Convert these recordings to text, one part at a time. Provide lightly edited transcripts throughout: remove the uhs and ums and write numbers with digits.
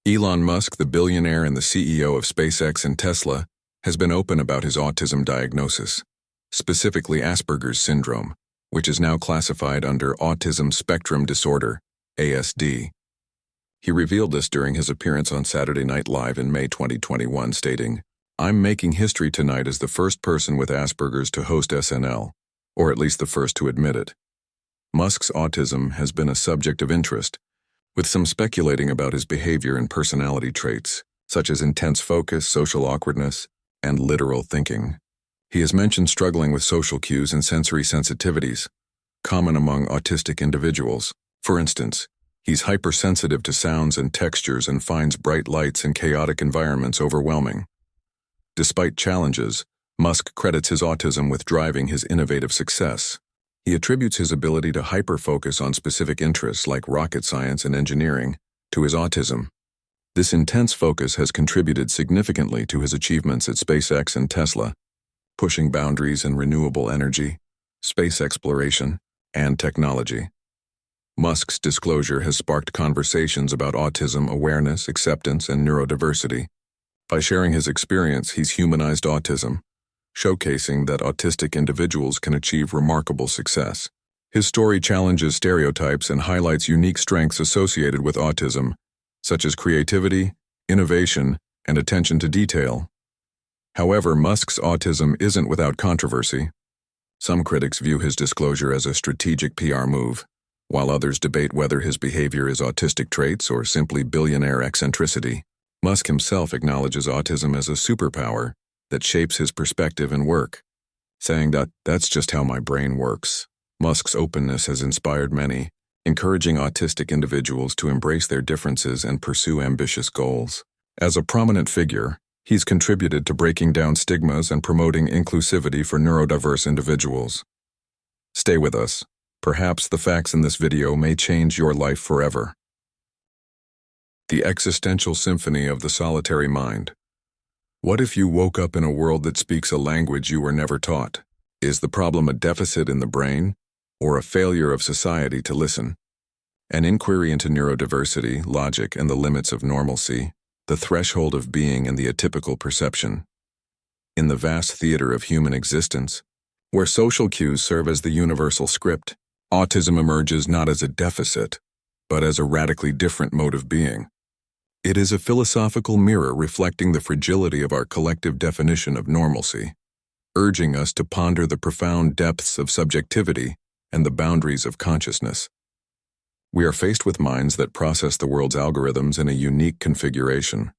Elon Musk, the billionaire and the CEO of SpaceX and Tesla, has been open about his autism diagnosis, specifically Asperger's syndrome, which is now classified under Autism Spectrum Disorder, ASD. He revealed this during his appearance on Saturday Night Live in May 2021, stating, "I'm making history tonight as the first person with Asperger's to host SNL, or at least the first to admit it." Musk's autism has been a subject of interest, with some speculating about his behavior and personality traits, such as intense focus, social awkwardness, and literal thinking. He has mentioned struggling with social cues and sensory sensitivities, common among autistic individuals. For instance, he's hypersensitive to sounds and textures and finds bright lights in chaotic environments overwhelming. Despite challenges, Musk credits his autism with driving his innovative success. He attributes his ability to hyper-focus on specific interests like rocket science and engineering to his autism. This intense focus has contributed significantly to his achievements at SpaceX and Tesla, pushing boundaries in renewable energy, space exploration, and technology. Musk's disclosure has sparked conversations about autism awareness, acceptance, and neurodiversity. By sharing his experience, he's humanized autism, showcasing that autistic individuals can achieve remarkable success. His story challenges stereotypes and highlights unique strengths associated with autism, such as creativity, innovation, and attention to detail. However, Musk's autism isn't without controversy. Some critics view his disclosure as a strategic PR move, while others debate whether his behavior is autistic traits or simply billionaire eccentricity. Musk himself acknowledges autism as a superpower that shapes his perspective and work, saying that that's just how my brain works. Musk's openness has inspired many, encouraging autistic individuals to embrace their differences and pursue ambitious goals. As a prominent figure, he's contributed to breaking down stigmas and promoting inclusivity for neurodiverse individuals. Stay with us. Perhaps the facts in this video may change your life forever. The existential symphony of the solitary mind. What if you woke up in a world that speaks a language you were never taught? Is the problem a deficit in the brain, or a failure of society to listen? An inquiry into neurodiversity, logic, and the limits of normalcy, the threshold of being and the atypical perception. In the vast theater of human existence, where social cues serve as the universal script, autism emerges not as a deficit, but as a radically different mode of being. It is a philosophical mirror reflecting the fragility of our collective definition of normalcy, urging us to ponder the profound depths of subjectivity and the boundaries of consciousness. We are faced with minds that process the world's algorithms in a unique configuration,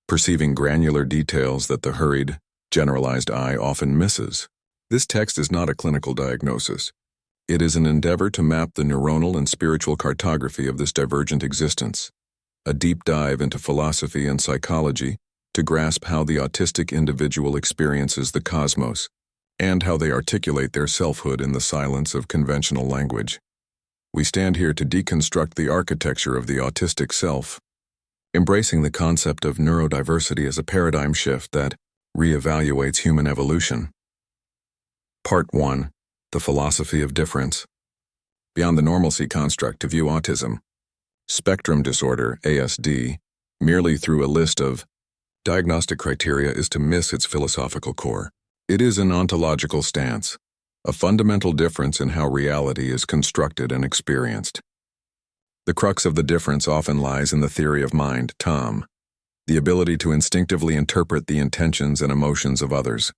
perceiving granular details that the hurried, generalized eye often misses. This text is not a clinical diagnosis. It is an endeavor to map the neuronal and spiritual cartography of this divergent existence, a deep dive into philosophy and psychology to grasp how the autistic individual experiences the cosmos and how they articulate their selfhood in the silence of conventional language. We stand here to deconstruct the architecture of the autistic self, embracing the concept of neurodiversity as a paradigm shift that reevaluates human evolution. Part 1. The Philosophy of Difference. Beyond the normalcy construct to view autism spectrum disorder, ASD, merely through a list of diagnostic criteria is to miss its philosophical core. It is an ontological stance, a fundamental difference in how reality is constructed and experienced. The crux of the difference often lies in the theory of mind, TOM, the ability to instinctively interpret the intentions and emotions of others.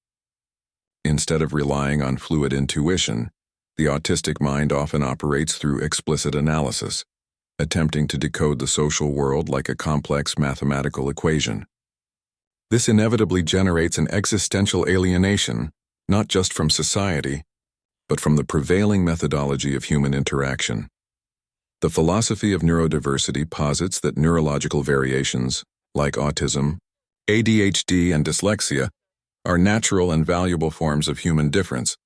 Instead of relying on fluid intuition, the autistic mind often operates through explicit analysis, attempting to decode the social world like a complex mathematical equation. This inevitably generates an existential alienation, not just from society, but from the prevailing methodology of human interaction. The philosophy of neurodiversity posits that neurological variations, like autism, ADHD, and dyslexia, are natural and valuable forms of human difference,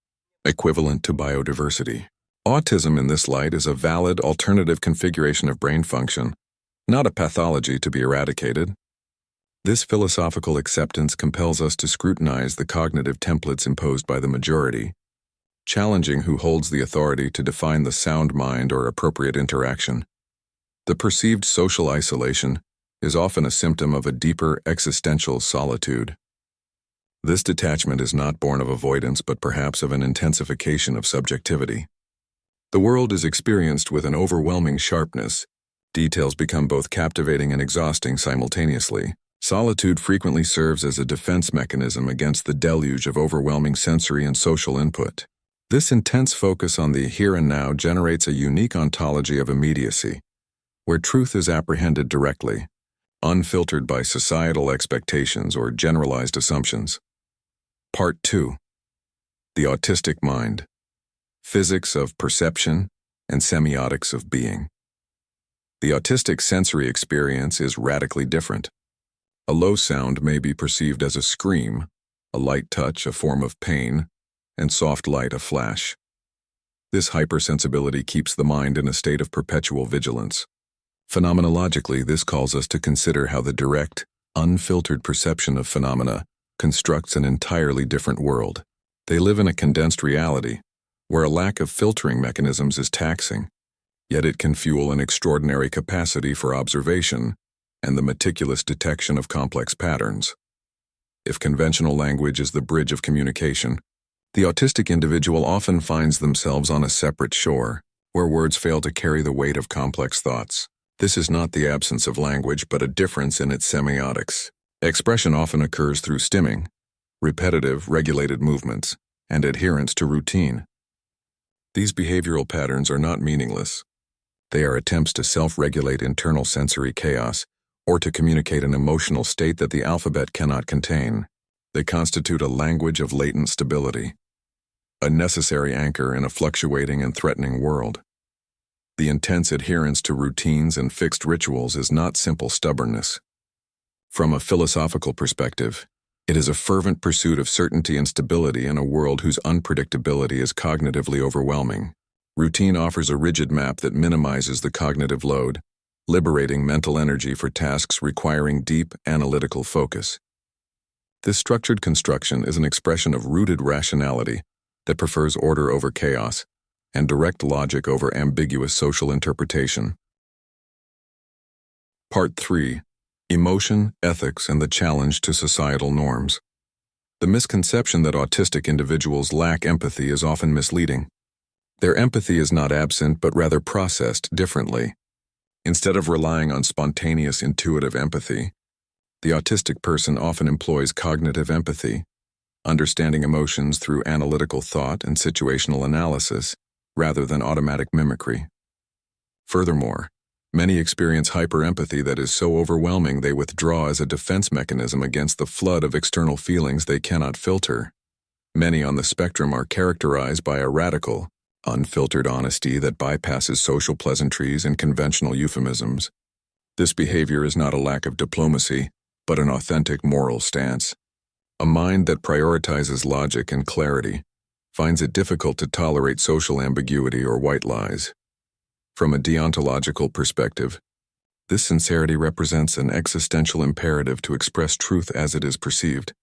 equivalent to biodiversity. Autism in this light is a valid alternative configuration of brain function, not a pathology to be eradicated. This philosophical acceptance compels us to scrutinize the cognitive templates imposed by the majority, challenging who holds the authority to define the sound mind or appropriate interaction. The perceived social isolation, is often a symptom of a deeper existential solitude. This detachment is not born of avoidance but perhaps of an intensification of subjectivity. The world is experienced with an overwhelming sharpness. Details become both captivating and exhausting simultaneously. Solitude frequently serves as a defense mechanism against the deluge of overwhelming sensory and social input. This intense focus on the here and now generates a unique ontology of immediacy, where truth is apprehended directly, unfiltered by societal expectations or generalized assumptions. Part 2. The Autistic Mind. Physics of Perception and Semiotics of Being. The autistic sensory experience is radically different. A low sound may be perceived as a scream, a light touch a form of pain, and soft light a flash. This hypersensibility keeps the mind in a state of perpetual vigilance. Phenomenologically, this calls us to consider how the direct, unfiltered perception of phenomena constructs an entirely different world. They live in a condensed reality, where a lack of filtering mechanisms is taxing, yet it can fuel an extraordinary capacity for observation and the meticulous detection of complex patterns. If conventional language is the bridge of communication, the autistic individual often finds themselves on a separate shore, where words fail to carry the weight of complex thoughts. This is not the absence of language, but a difference in its semiotics. Expression often occurs through stimming, repetitive, regulated movements, and adherence to routine. These behavioral patterns are not meaningless. They are attempts to self-regulate internal sensory chaos or to communicate an emotional state that the alphabet cannot contain. They constitute a language of latent stability, a necessary anchor in a fluctuating and threatening world. The intense adherence to routines and fixed rituals is not simple stubbornness. From a philosophical perspective, it is a fervent pursuit of certainty and stability in a world whose unpredictability is cognitively overwhelming. Routine offers a rigid map that minimizes the cognitive load, liberating mental energy for tasks requiring deep, analytical focus. This structured construction is an expression of rooted rationality that prefers order over chaos and direct logic over ambiguous social interpretation. Part 3. Emotion, Ethics, and the Challenge to Societal Norms. The misconception that autistic individuals lack empathy is often misleading. Their empathy is not absent, but rather processed differently. Instead of relying on spontaneous intuitive empathy, the autistic person often employs cognitive empathy, understanding emotions through analytical thought and situational analysis, rather than automatic mimicry. Furthermore, many experience hyperempathy that is so overwhelming they withdraw as a defense mechanism against the flood of external feelings they cannot filter. Many on the spectrum are characterized by a radical, unfiltered honesty that bypasses social pleasantries and conventional euphemisms. This behavior is not a lack of diplomacy, but an authentic moral stance. A mind that prioritizes logic and clarity finds it difficult to tolerate social ambiguity or white lies. From a deontological perspective, this sincerity represents an existential imperative to express truth as it is perceived,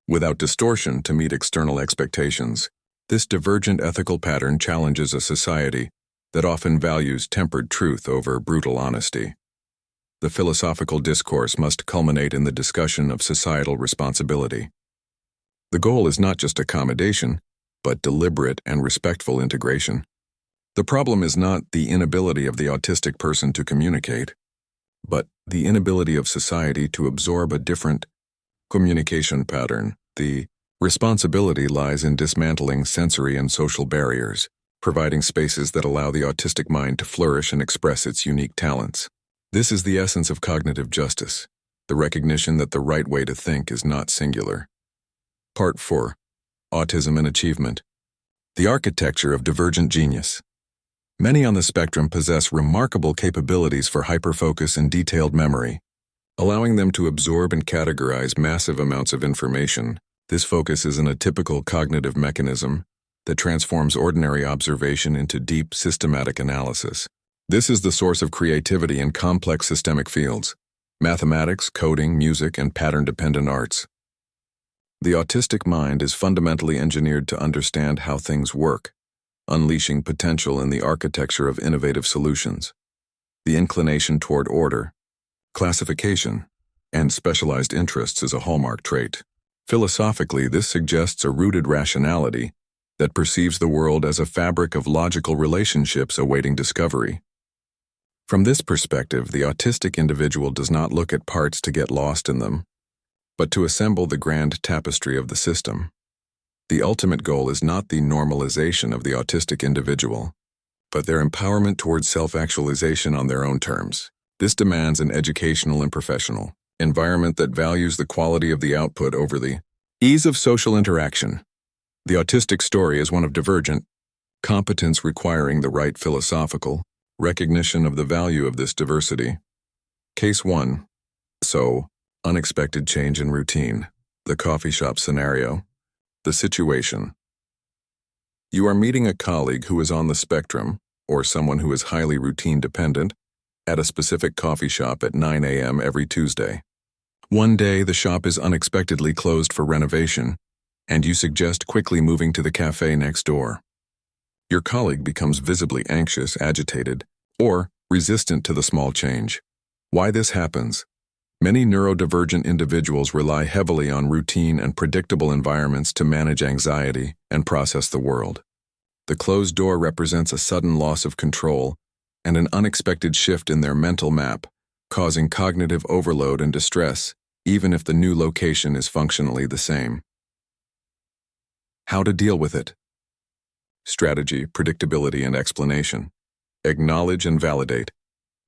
without distortion to meet external expectations. This divergent ethical pattern challenges a society that often values tempered truth over brutal honesty. The philosophical discourse must culminate in the discussion of societal responsibility. The goal is not just accommodation, but deliberate and respectful integration. The problem is not the inability of the autistic person to communicate, but the inability of society to absorb a different communication pattern. The responsibility lies in dismantling sensory and social barriers, providing spaces that allow the autistic mind to flourish and express its unique talents. This is the essence of cognitive justice, the recognition that the right way to think is not singular. Part 4. Autism and Achievement. The Architecture of Divergent Genius. Many on the spectrum possess remarkable capabilities for hyperfocus and detailed memory, allowing them to absorb and categorize massive amounts of information. This focus is an atypical cognitive mechanism that transforms ordinary observation into deep, systematic analysis. This is the source of creativity in complex systemic fields: mathematics, coding, music, and pattern-dependent arts. The autistic mind is fundamentally engineered to understand how things work, unleashing potential in the architecture of innovative solutions. The inclination toward order, classification, and specialized interests is a hallmark trait. Philosophically, this suggests a rooted rationality that perceives the world as a fabric of logical relationships awaiting discovery. From this perspective, the autistic individual does not look at parts to get lost in them, but to assemble the grand tapestry of the system. The ultimate goal is not the normalization of the autistic individual, but their empowerment towards self-actualization on their own terms. This demands an educational and professional environment that values the quality of the output over the ease of social interaction. The autistic story is one of divergent competence requiring the right philosophical recognition of the value of this diversity. Case 1. Unexpected change in routine. The coffee shop scenario. The situation. You are meeting a colleague who is on the spectrum, or someone who is highly routine dependent, at a specific coffee shop at 9 a.m. every Tuesday. One day, the shop is unexpectedly closed for renovation, and you suggest quickly moving to the cafe next door. Your colleague becomes visibly anxious, agitated, or resistant to the small change. Why this happens? Many neurodivergent individuals rely heavily on routine and predictable environments to manage anxiety and process the world. The closed door represents a sudden loss of control and an unexpected shift in their mental map, causing cognitive overload and distress, even if the new location is functionally the same. How to deal with it? Strategy, predictability, and explanation. Acknowledge and validate.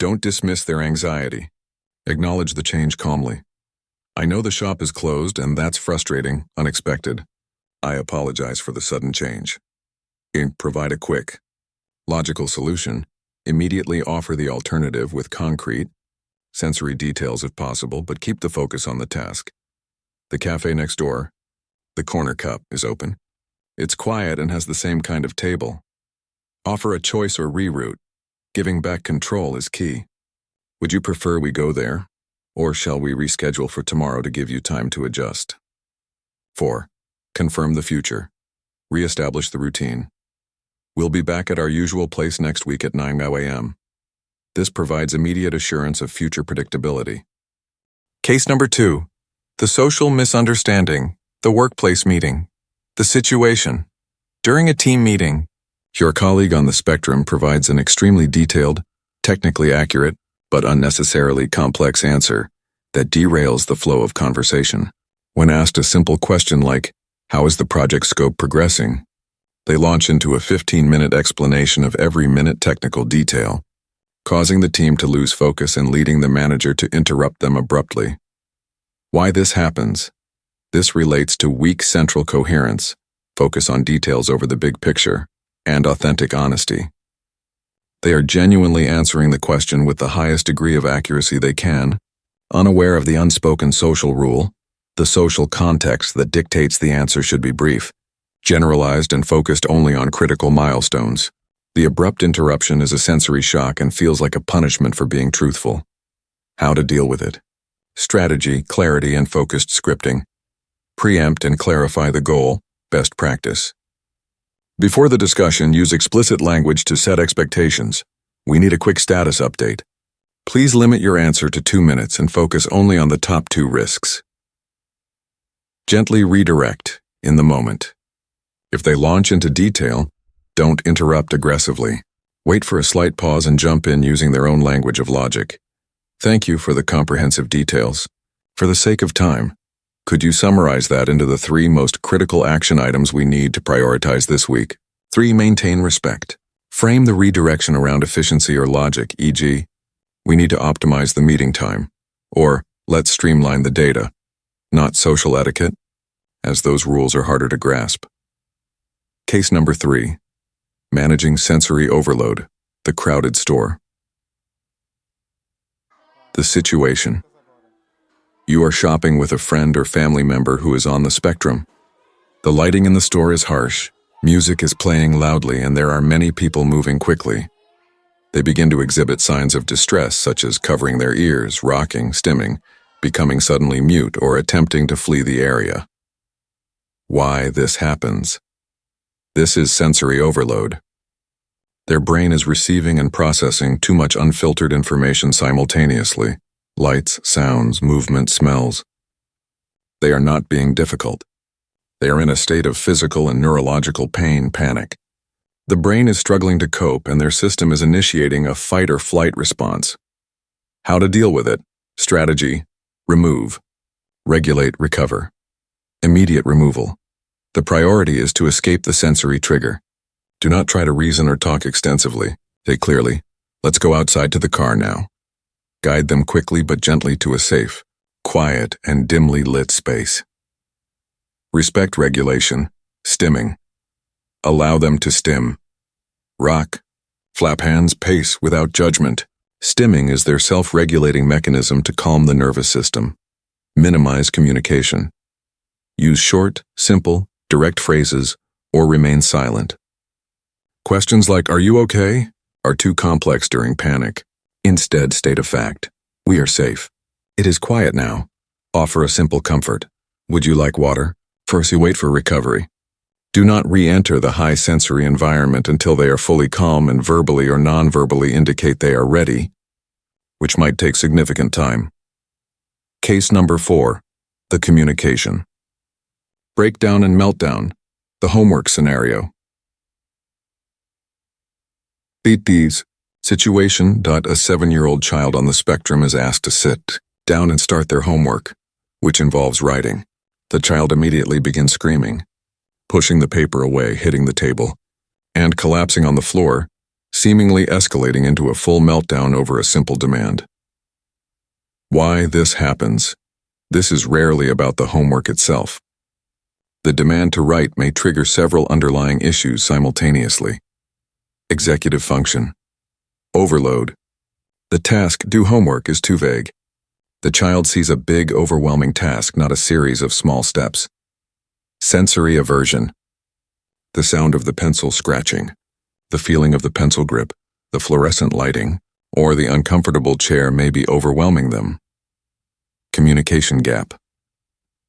Don't dismiss their anxiety. Acknowledge the change calmly. I know the shop is closed and that's frustrating, unexpected. I apologize for the sudden change. Provide a quick, logical solution. Immediately offer the alternative with concrete, sensory details if possible, but keep the focus on the task. The cafe next door, the corner cup, is open. It's quiet and has the same kind of table. Offer a choice or reroute. Giving back control is key. Would you prefer we go there, or shall we reschedule for tomorrow to give you time to adjust? 4. Confirm the future. Reestablish the routine. We'll be back at our usual place next week at 9 a.m. This provides immediate assurance of future predictability. Case number 2. The social misunderstanding. The workplace meeting. The situation. During a team meeting, your colleague on the spectrum provides an extremely detailed, technically accurate, but unnecessarily complex answer that derails the flow of conversation. When asked a simple question like, "How is the project scope progressing?" they launch into a 15-minute explanation of every minute technical detail, causing the team to lose focus and leading the manager to interrupt them abruptly. Why this happens? This relates to weak central coherence, focus on details over the big picture, and authentic honesty. They are genuinely answering the question with the highest degree of accuracy they can, unaware of the unspoken social rule, the social context that dictates the answer should be brief, generalized and focused only on critical milestones. The abrupt interruption is a sensory shock and feels like a punishment for being truthful. How to deal with it? Strategy, clarity, and focused scripting. Preempt and clarify the goal, best practice. Before the discussion, use explicit language to set expectations. We need a quick status update. Please limit your answer to 2 minutes and focus only on the top 2 risks. Gently redirect in the moment. If they launch into detail, don't interrupt aggressively. Wait for a slight pause and jump in using their own language of logic. Thank you for the comprehensive details. For the sake of time, could you summarize that into the 3 most critical action items we need to prioritize this week? 3. Maintain respect. Frame the redirection around efficiency or logic, e.g., we need to optimize the meeting time, or let's streamline the data, not social etiquette, as those rules are harder to grasp. Case number 3. Managing sensory overload, the crowded store. The situation. You are shopping with a friend or family member who is on the spectrum. The lighting in the store is harsh, music is playing loudly, and there are many people moving quickly. They begin to exhibit signs of distress, such as covering their ears, rocking, stimming, becoming suddenly mute, or attempting to flee the area. Why this happens? This is sensory overload. Their brain is receiving and processing too much unfiltered information simultaneously, lights, sounds, movement, smells. They are not being difficult. They are in a state of physical and neurological pain, panic. The brain is struggling to cope and their system is initiating a fight or flight response. How to deal with it? Strategy: remove, regulate, recover. Immediate removal. The priority is to escape the sensory trigger. Do not try to reason or talk extensively. Say clearly, "Let's go outside to the car now." Guide them quickly but gently to a safe, quiet, and dimly lit space. Respect regulation, stimming. Allow them to stim. Rock, flap hands, pace without judgment. Stimming is their self-regulating mechanism to calm the nervous system. Minimize communication. Use short, simple, direct phrases, or remain silent. Questions like, "Are you okay?" are too complex during panic. Instead, state a fact. "We are safe. It is quiet now." Offer a simple comfort. "Would you like water?" First, you wait for recovery. Do not re-enter the high sensory environment until they are fully calm and verbally or non-verbally indicate they are ready, which might take significant time. Case number 4, the communication. Breakdown and meltdown, the homework scenario. Beat these. Situation. A 7-year-old child on the spectrum is asked to sit down and start their homework, which involves writing. The child immediately begins screaming, pushing the paper away, hitting the table, and collapsing on the floor, seemingly escalating into a full meltdown over a simple demand. Why this happens? This is rarely about the homework itself. The demand to write may trigger several underlying issues simultaneously. Executive function. Overload. The task, "do homework," is too vague. The child sees a big, overwhelming task, not a series of small steps. Sensory aversion. The sound of the pencil scratching, the feeling of the pencil grip, the fluorescent lighting, or the uncomfortable chair may be overwhelming them. Communication gap.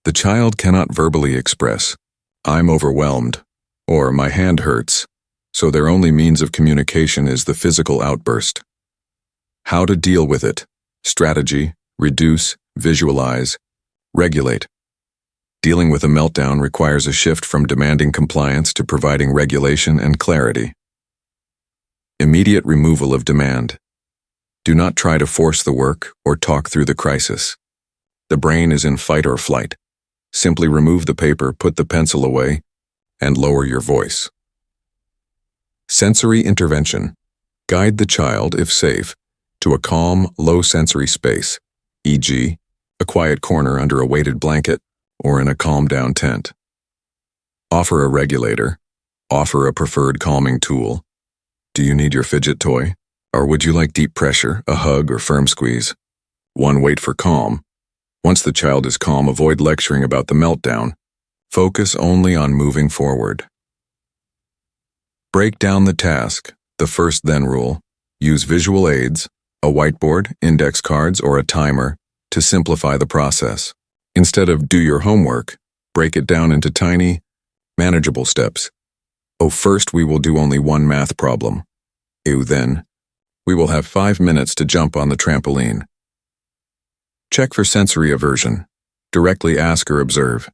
The child cannot verbally express, "I'm overwhelmed," or "my hand hurts," so their only means of communication is the physical outburst. How to deal with it? Strategy: reduce, visualize, regulate. Dealing with a meltdown requires a shift from demanding compliance to providing regulation and clarity. Immediate removal of demand. Do not try to force the work or talk through the crisis. The brain is in fight or flight. Simply remove the paper, put the pencil away, and lower your voice. Sensory intervention. Guide the child, if safe, to a calm, low-sensory space, e.g., a quiet corner under a weighted blanket or in a calm-down tent. Offer a regulator. Offer a preferred calming tool. Do you need your fidget toy? Or would you like deep pressure, a hug, or firm squeeze? Wait for calm. Once the child is calm, avoid lecturing about the meltdown. Focus only on moving forward. Break down the task, the first-then rule. Use visual aids, a whiteboard, index cards, or a timer to simplify the process. Instead of "do your homework," break it down into tiny, manageable steps. First we will do only one math problem. Then, we will have 5 minutes to jump on the trampoline. Check for sensory aversion. Directly ask or observe.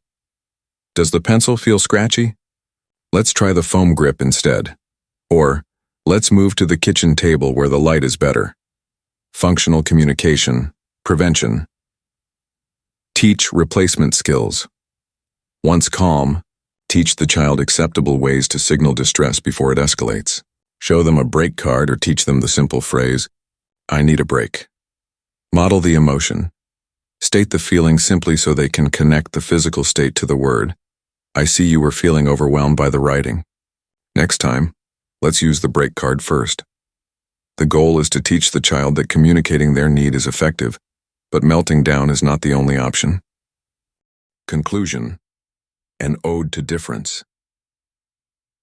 Does the pencil feel scratchy? Let's try the foam grip instead. Or, let's move to the kitchen table where the light is better. Functional communication, prevention. Teach replacement skills. Once calm, teach the child acceptable ways to signal distress before it escalates. Show them a break card or teach them the simple phrase, "I need a break." Model the emotion. State the feeling simply so they can connect the physical state to the word. "I see you were feeling overwhelmed by the writing. Next time, let's use the break card first." The goal is to teach the child that communicating their need is effective, but melting down is not the only option. Conclusion. An ode to difference.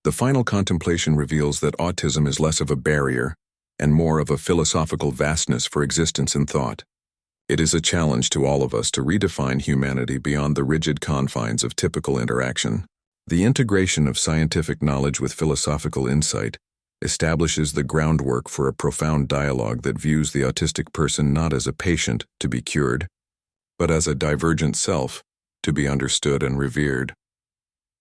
The final contemplation reveals that autism is less of a barrier and more of a philosophical vastness for existence and thought. It is a challenge to all of us to redefine humanity beyond the rigid confines of typical interaction. The integration of scientific knowledge with philosophical insight establishes the groundwork for a profound dialogue that views the autistic person not as a patient to be cured, but as a divergent self to be understood and revered.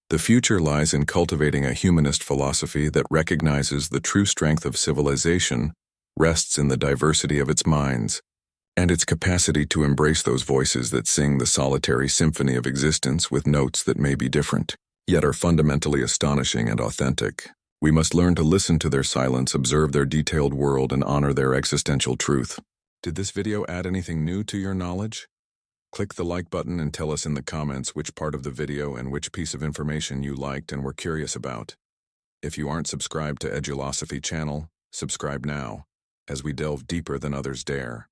The future lies in cultivating a humanist philosophy that recognizes the true strength of civilization rests in the diversity of its minds, and its capacity to embrace those voices that sing the solitary symphony of existence with notes that may be different, yet are fundamentally astonishing and authentic. We must learn to listen to their silence, observe their detailed world, and honor their existential truth. Did this video add anything new to your knowledge? Click the like button and tell us in the comments which part of the video and which piece of information you liked and were curious about. If you aren't subscribed to Edulosophy channel, subscribe now, as we delve deeper than others dare.